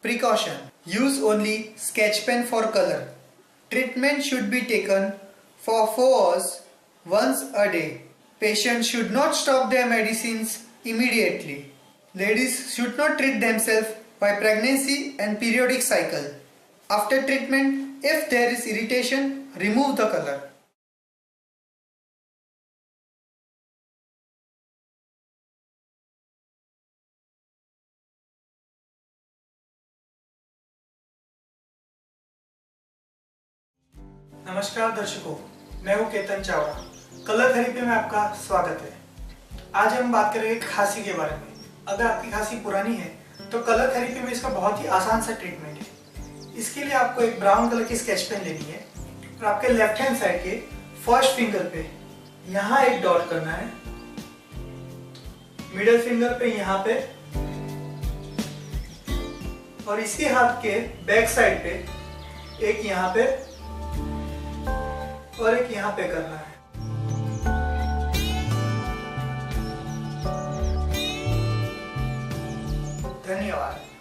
Precaution: use only sketch pen for color. Treatment should be taken for 4 hours once a day. Patients should not stop their medicines immediately. Ladies should not treat themselves by pregnancy and periodic cycle. After treatment, if there is irritation, remove the color. नमस्कार दर्शकों, मैं हूं Ketan Chavda. Colour therapy में आपका स्वागत है। आज हम बात करेंगे खांसी के बारे में। अगर आपकी खांसी पुरानी है तो कलर थेरेपी में इसका बहुत ही आसान सा ट्रीटमेंट है। इसके लिए आपको एक ब्राउन कलर की स्केच पेन लेनी है और आपके लेफ्ट हैंड साइड के फर्स्ट फिंगर पे यहाँ एक डॉट करना है, मिडिल फिंगर पे यहाँ पे और इसी हाथ के बैक साइड पे एक यहाँ पे और एक यहाँ पे करना है। धन्यवाद।